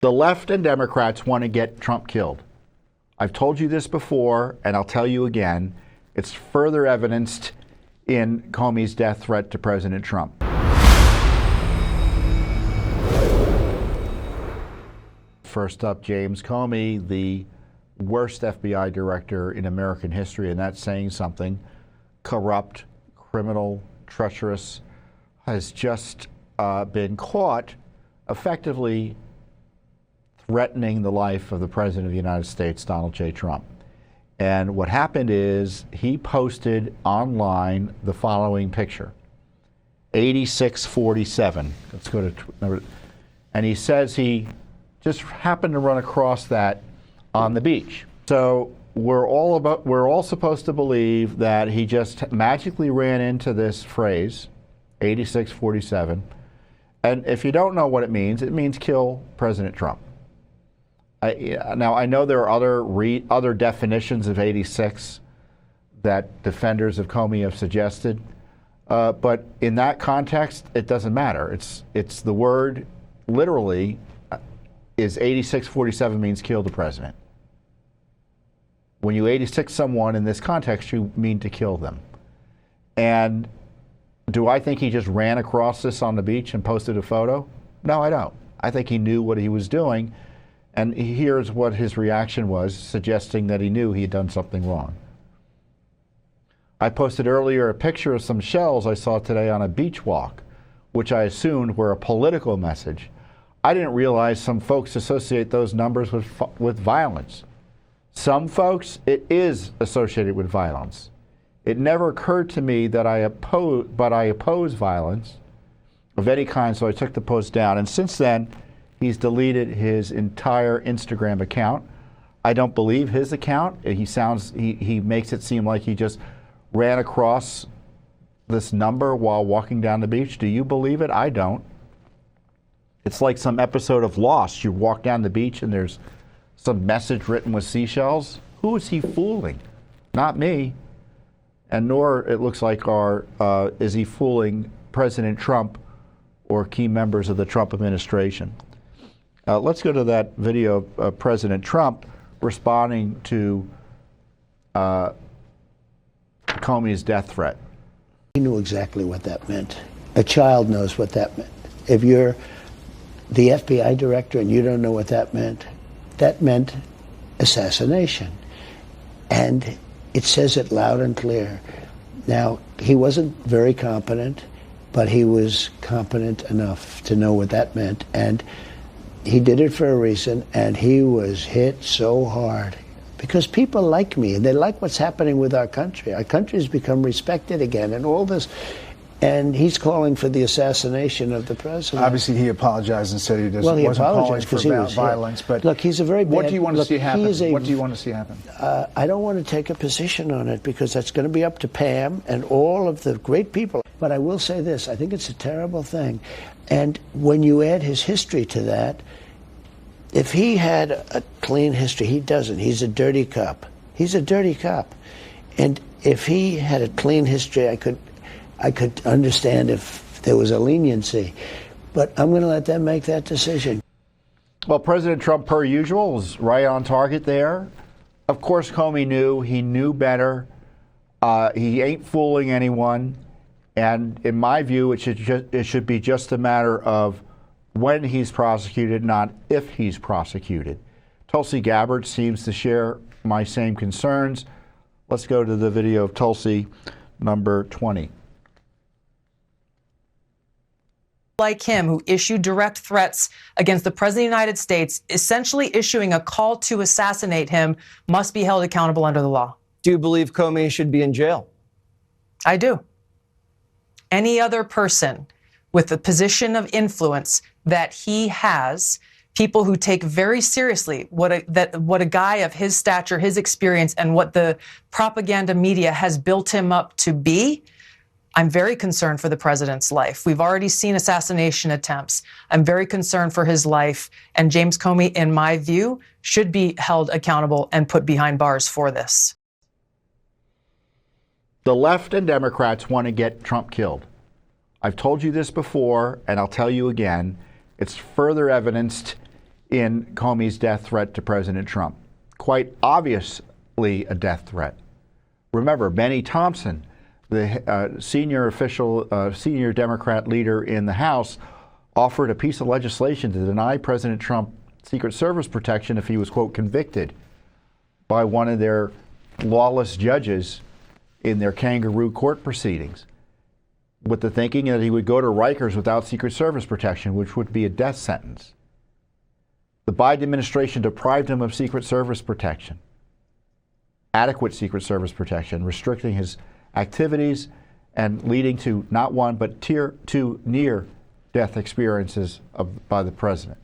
The left and Democrats want to get Trump killed. I've told you this before, and I'll tell you again. It's further evidenced in Comey's death threat to President Trump. First up, James Comey, the worst FBI director in American history, and that's saying something. Corrupt, criminal, treacherous, has just been caught effectively threatening the life of the President of the United States, Donald J. Trump. And what happened is he posted online the following picture, 8647. Let's go to number, and he says he just happened to run across that on the beach. So we're all supposed to believe that he just magically ran into this phrase, 8647. And if you don't know what it means kill President Trump. Now, I know there are other definitions of 86 that defenders of Comey have suggested, but in that context, it doesn't matter. It's the word literally is 8647 means kill the president. When you 86 someone in this context, you mean to kill them. And do I think he just ran across this on the beach and posted a photo? No, I don't. I think he knew what he was doing. And here's what his reaction was, suggesting that he knew he had done something wrong. I posted earlier a picture of some shells I saw today on a beach walk, which I assumed were a political message. I didn't realize some folks associate those numbers with violence. Some folks, it is associated with violence. It never occurred to me that I oppose violence of any kind, so I took the post down. And since then, he's deleted his entire Instagram account. I don't believe his account. He makes it seem like he just ran across this number while walking down the beach. Do you believe it? I don't. It's like some episode of Lost. You walk down the beach and there's some message written with seashells. Who is he fooling? Not me. And nor, it looks like, is he fooling President Trump or key members of the Trump administration. Let's go to that video of President Trump responding to Comey's death threat. He knew exactly what that meant. A child knows what that meant. If you're the FBI director and you don't know what that meant assassination. And it says it loud and clear. Now, he wasn't very competent, but he was competent enough to know what that meant. And he did it for a reason, and he was hit so hard because people like me, and they like what's happening with our country. Our country's become respected again, and all this. And he's calling for the assassination of the president. Obviously, he apologized and said he doesn't. Well, he wasn't apologized calling because for violence. But look, he's a very bad. What do you want to see happen? What do you want to see happen? I don't want to take a position on it because that's going to be up to Pam and all of the great people. But I will say this: I think it's a terrible thing. And when you add his history to that, if he had a clean history, he doesn't. He's a dirty cop. He's a dirty cop. And if he had a clean history, I could understand if there was a leniency. But I'm going to let them make that decision. Well, President Trump, per usual, was right on target there. Of course, Comey knew. He knew better. He ain't fooling anyone. And in my view, it should be just a matter of when he's prosecuted, not if he's prosecuted. Tulsi Gabbard seems to share my same concerns. Let's go to the video of Tulsi, number 20. Like him, who issued direct threats against the President of the United States, essentially issuing a call to assassinate him, must be held accountable under the law. Do you believe Comey should be in jail? I do. Any other person with the position of influence that he has, people who take very seriously what a guy of his stature, his experience, and what the propaganda media has built him up to be, I'm very concerned for the president's life. We've already seen assassination attempts. I'm very concerned for his life. And James Comey, in my view, should be held accountable and put behind bars for this. The left and Democrats want to get Trump killed. I've told you this before, and I'll tell you again. It's further evidenced in Comey's death threat to President Trump. Quite obviously a death threat. Remember, Benny Thompson, the senior Democrat leader in the House, offered a piece of legislation to deny President Trump Secret Service protection if he was, quote, convicted by one of their lawless judges in their kangaroo court proceedings, with the thinking that he would go to Rikers without Secret Service protection, which would be a death sentence. The Biden administration deprived him of Secret Service protection, adequate Secret Service protection, restricting his activities and leading to not one but tier 2 near-death experiences by the president.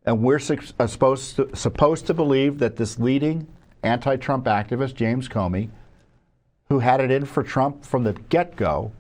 And we're supposed to believe that this leading anti-Trump activist, James Comey, who had it in for Trump from the get-go,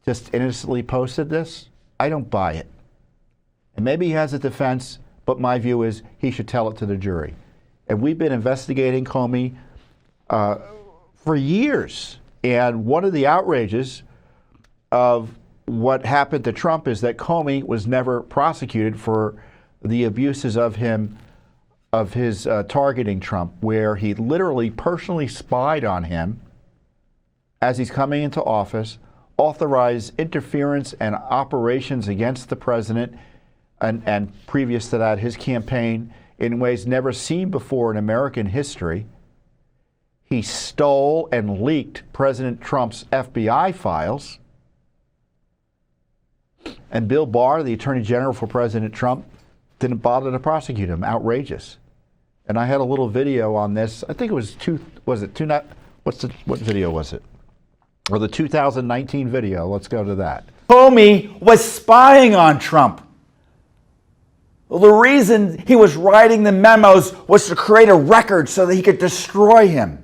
just innocently posted this? I don't buy it. And maybe he has a defense, but my view is he should tell it to the jury. And we've been investigating Comey for years. And one of the outrages of what happened to Trump is that Comey was never prosecuted for the abuses of his targeting Trump, where he literally personally spied on him as he's coming into office, authorized interference and operations against the president, and previous to that, his campaign, in ways never seen before in American history. He stole and leaked President Trump's FBI files. And Bill Barr, the Attorney General for President Trump, didn't bother to prosecute him. Outrageous. And I had a little video on this. I think it was what video was it? Or the 2019 video. Let's go to that. Comey was spying on Trump. Well, the reason he was writing the memos was to create a record so that he could destroy him.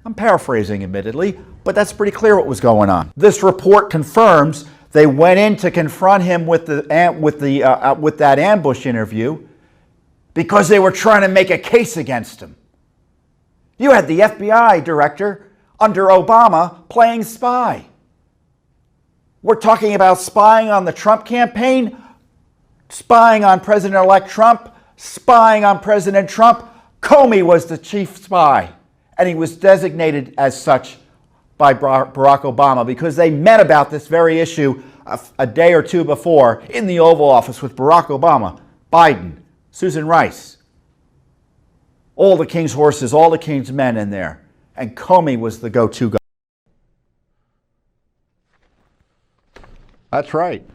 I'm paraphrasing, admittedly, but that's pretty clear what was going on. This report confirms they went in to confront him with that ambush interview because they were trying to make a case against him. You had the FBI director under Obama playing spy. We're talking about spying on the Trump campaign, spying on President-elect Trump, spying on President Trump. Comey was the chief spy, and he was designated as such by Barack Obama because they met about this very issue a day or two before in the Oval Office with Barack Obama, Biden, Susan Rice, all the king's horses, all the king's men in there. And Comey was the go-to guy. That's right.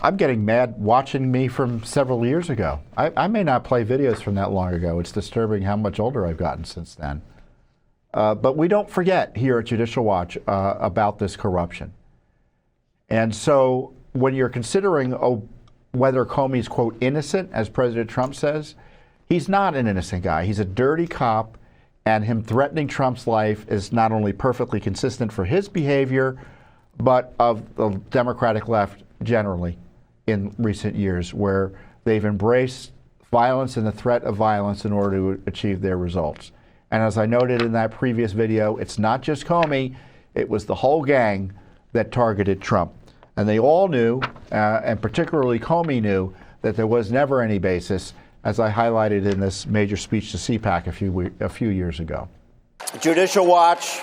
I'm getting mad watching me from several years ago. I may not play videos from that long ago. It's disturbing how much older I've gotten since then. But we don't forget here at Judicial Watch about this corruption. And so when you're considering whether Comey's, quote, innocent, as President Trump says, he's not an innocent guy. He's a dirty cop, and him threatening Trump's life is not only perfectly consistent for his behavior, but of the Democratic left generally in recent years, where they've embraced violence and the threat of violence in order to achieve their results. And as I noted in that previous video, it's not just Comey, it was the whole gang that targeted Trump. And they all knew, and particularly Comey knew, that there was never any basis, as I highlighted in this major speech to CPAC a few years ago. Judicial Watch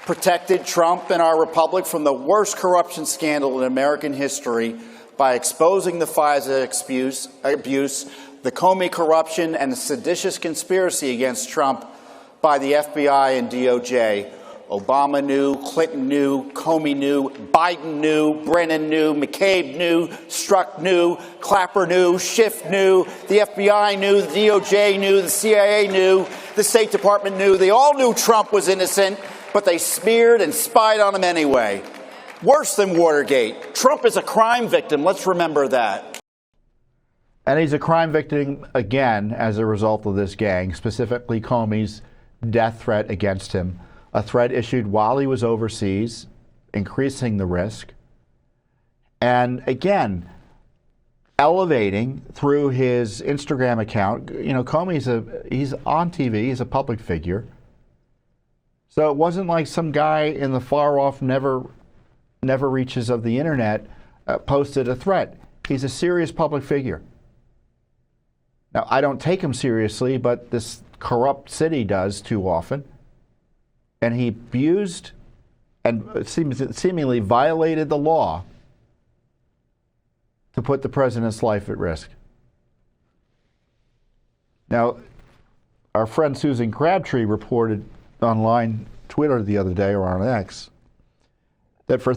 protected Trump and our republic from the worst corruption scandal in American history by exposing the FISA abuse, the Comey corruption, and the seditious conspiracy against Trump by the FBI and DOJ. Obama knew, Clinton knew, Comey knew, Biden knew, Brennan knew, McCabe knew, Strzok knew, Clapper knew, Schiff knew, the FBI knew, the DOJ knew, the CIA knew, the State Department knew. They all knew Trump was innocent, but they smeared and spied on him anyway. Worse than Watergate. Trump is a crime victim. Let's remember that. And he's a crime victim again as a result of this gang, specifically Comey's death threat against him. A threat issued while he was overseas, increasing the risk. And again, elevating through his Instagram account. You know, Comey's he's on TV, he's a public figure. So it wasn't like some guy in the far off, never never reaches of the internet posted a threat. He's a serious public figure. Now, I don't take him seriously, but this corrupt city does too often. And he abused and seemingly violated the law to put the president's life at risk. Now, our friend Susan Crabtree reported online, Twitter the other day, or on X, that for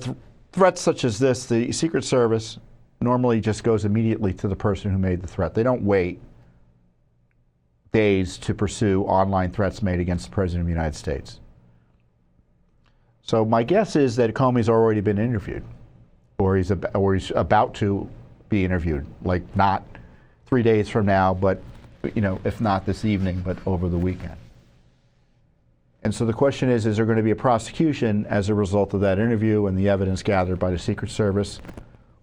threats such as this, the Secret Service normally just goes immediately to the person who made the threat. They don't wait days to pursue online threats made against the President of the United States. So my guess is that Comey's already been interviewed, or he's about to be interviewed, like not 3 days from now, but if not this evening, but over the weekend. And so the question is there going to be a prosecution as a result of that interview and the evidence gathered by the Secret Service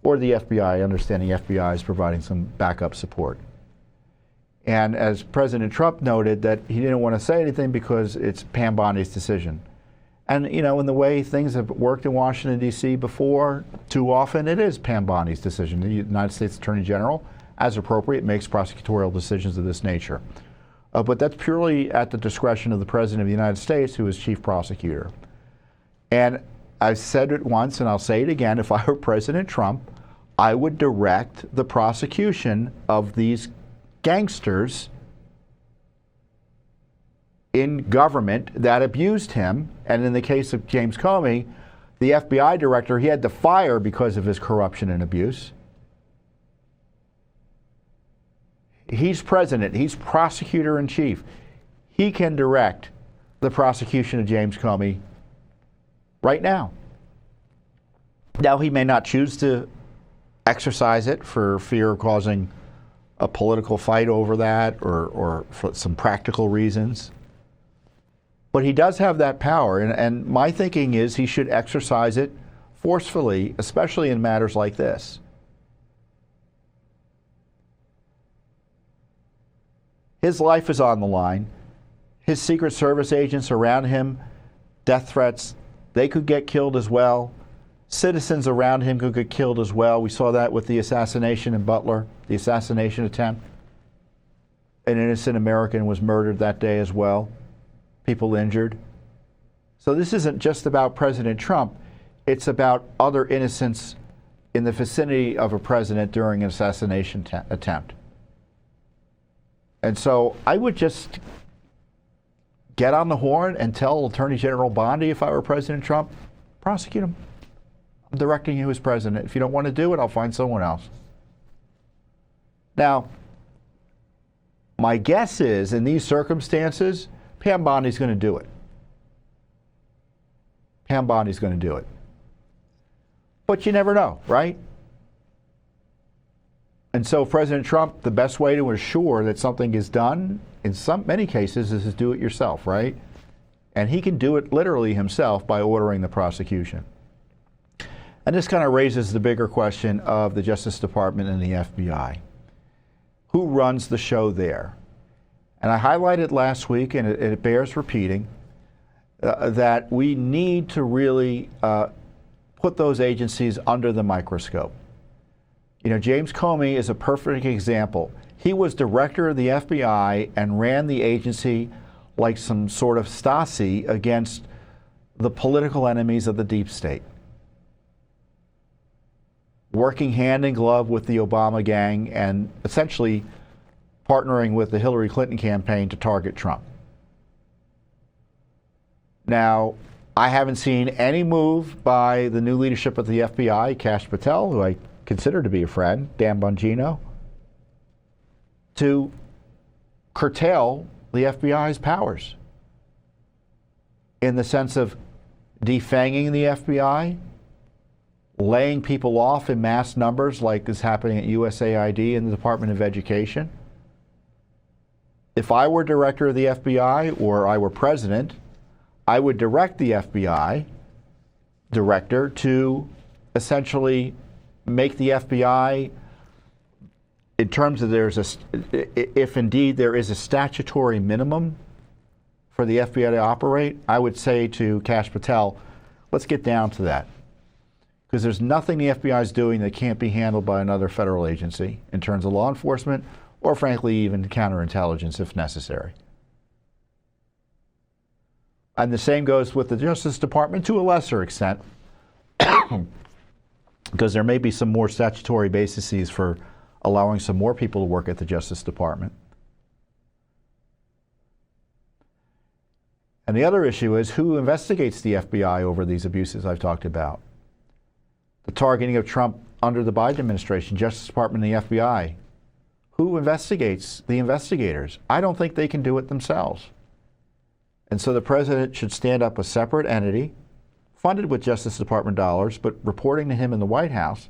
or the FBI? I understand the FBI is providing some backup support. And as President Trump noted, that he didn't want to say anything because it's Pam Bondi's decision. And, in the way things have worked in Washington, D.C. before, too often it is Pam Bondi's decision. The United States Attorney General, as appropriate, makes prosecutorial decisions of this nature. But that's purely at the discretion of the President of the United States, who is chief prosecutor. And I've said it once, and I'll say it again, if I were President Trump, I would direct the prosecution of these gangsters in government that abused him. And in the case of James Comey, the FBI director, he had to fire because of his corruption and abuse. He's president. He's prosecutor in chief. He can direct the prosecution of James Comey right now. Now, he may not choose to exercise it for fear of causing a political fight over that or for some practical reasons. But he does have that power. And my thinking is he should exercise it forcefully, especially in matters like this. His life is on the line. His Secret Service agents around him, death threats, they could get killed as well. Citizens around him could get killed as well. We saw that with the assassination in Butler, the assassination attempt. An innocent American was murdered that day as well. People injured. So this isn't just about President Trump. It's about other innocents in the vicinity of a president during an assassination attempt. And so I would just get on the horn and tell Attorney General Bondi, if I were President Trump, prosecute him. I'm directing you as president. If you don't want to do it, I'll find someone else. Now, my guess is, in these circumstances, Pam Bondi's going to do it. Pam Bondi's going to do it. But you never know, right? And so President Trump, the best way to assure that something is done, in many cases, is to do it yourself, right? And he can do it literally himself by ordering the prosecution. And this kind of raises the bigger question of the Justice Department and the FBI. Who runs the show there? And I highlighted last week, and it bears repeating, that we need to really put those agencies under the microscope. James Comey is a perfect example. He was director of the FBI and ran the agency like some sort of Stasi against the political enemies of the deep state, working hand in glove with the Obama gang and essentially partnering with the Hillary Clinton campaign to target Trump. Now, I haven't seen any move by the new leadership of the FBI, Kash Patel, who I consider to be a friend, Dan Bongino, to curtail the FBI's powers in the sense of defanging the FBI, laying people off in mass numbers like is happening at USAID and the Department of Education. If I were director of the FBI or I were president, I would direct the FBI director to essentially make the FBI, in terms of if indeed there is a statutory minimum for the FBI to operate, I would say to Kash Patel, let's get down to that. because there's nothing the FBI is doing that can't be handled by another federal agency in terms of law enforcement or, frankly, even counterintelligence if necessary. And the same goes with the Justice Department to a lesser extent, because there may be some more statutory bases for allowing some more people to work at the Justice Department. And the other issue is who investigates the FBI over these abuses I've talked about. The targeting of Trump under the Biden administration, Justice Department and the FBI. Who investigates the investigators? I don't think they can do it themselves. And so the president should stand up a separate entity, funded with Justice Department dollars, but reporting to him in the White House,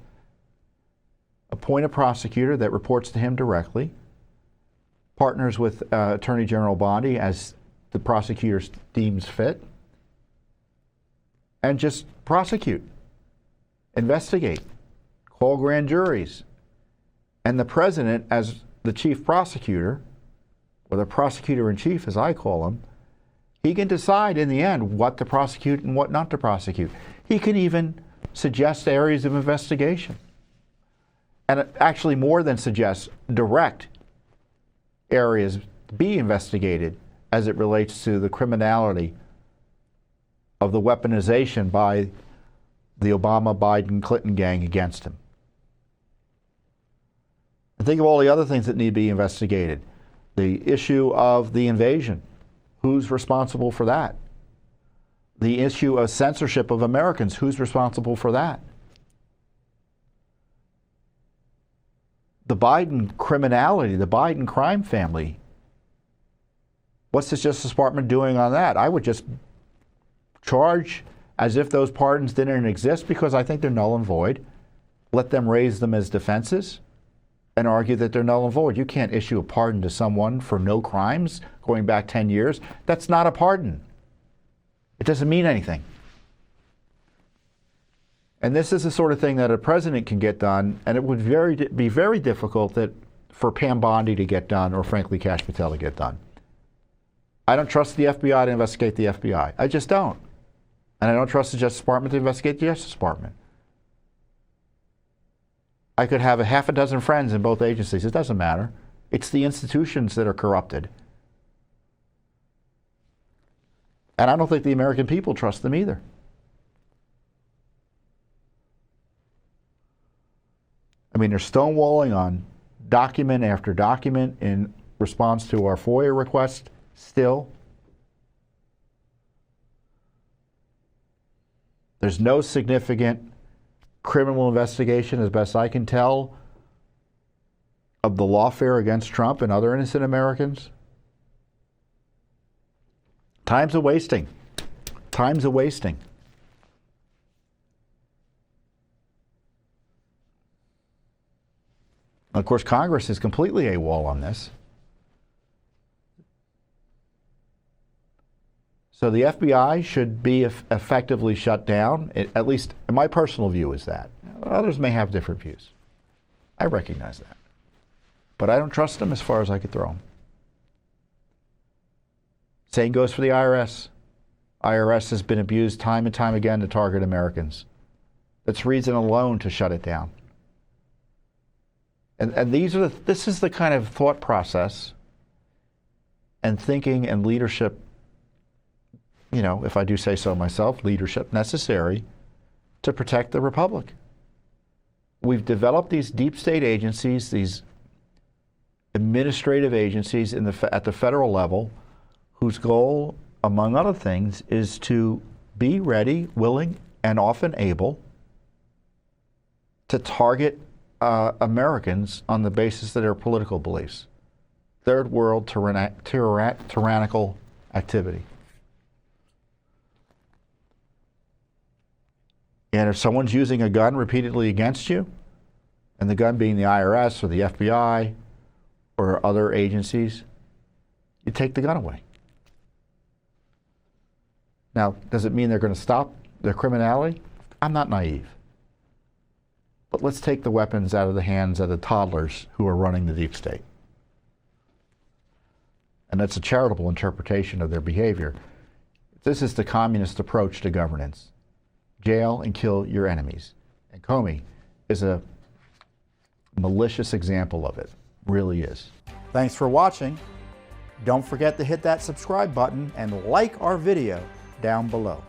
appoint a prosecutor that reports to him directly, partners with Attorney General Bondi as the prosecutor deems fit, and just prosecute, investigate, call grand juries. And the president, as the chief prosecutor, or the prosecutor-in-chief as I call him, he can decide in the end what to prosecute and what not to prosecute. He can even suggest areas of investigation. And actually more than suggest, direct areas be investigated as it relates to the criminality of the weaponization by the Obama, Biden, Clinton gang against him. And think of all the other things that need to be investigated. The issue of the invasion. Who's responsible for that? The issue of censorship of Americans. Who's responsible for that? The Biden criminality, the Biden crime family. What's the Justice Department doing on that? I would just charge as if those pardons didn't exist because I think they're null and void. Let them raise them as defenses and argue that they're null and void. You can't issue a pardon to someone for no crimes going back 10 years. That's not a pardon. It doesn't mean anything. And this is the sort of thing that a president can get done, and it would be very difficult for Pam Bondi to get done or, frankly, Kash Patel to get done. I don't trust the FBI to investigate the FBI. I just don't. And I don't trust the Justice Department to investigate the Justice Department. I could have a half a dozen friends in both agencies. It doesn't matter. It's the institutions that are corrupted. And I don't think the American people trust them either. I mean, they're stonewalling on document after document in response to our FOIA request still. There's no significant criminal investigation, as best I can tell, of the lawfare against Trump and other innocent Americans. Time's a wasting. Time's a wasting. Of course, Congress is completely AWOL on this. So the FBI should be effectively shut down, at least my personal view is that. Others may have different views. I recognize that. But I don't trust them as far as I could throw them. Same goes for the IRS. IRS has been abused time and time again to target Americans. That's reason alone to shut it down. And this is the kind of thought process and thinking and leadership, you know, if I do say so myself, leadership necessary to protect the republic. We've developed these deep state agencies, these administrative agencies at the federal level, whose goal, among other things, is to be ready, willing, and often able to target Americans on the basis of their political beliefs. Third world tyrannical activity. And if someone's using a gun repeatedly against you, and the gun being the IRS or the FBI or other agencies, you take the gun away. Now, does it mean they're going to stop their criminality? I'm not naive. But let's take the weapons out of the hands of the toddlers who are running the deep state. And that's a charitable interpretation of their behavior. This is the communist approach to governance. Jail and kill your enemies. And Comey is a malicious example of it. Really is. Thanks for watching. Don't forget to hit that subscribe button and like our video down below.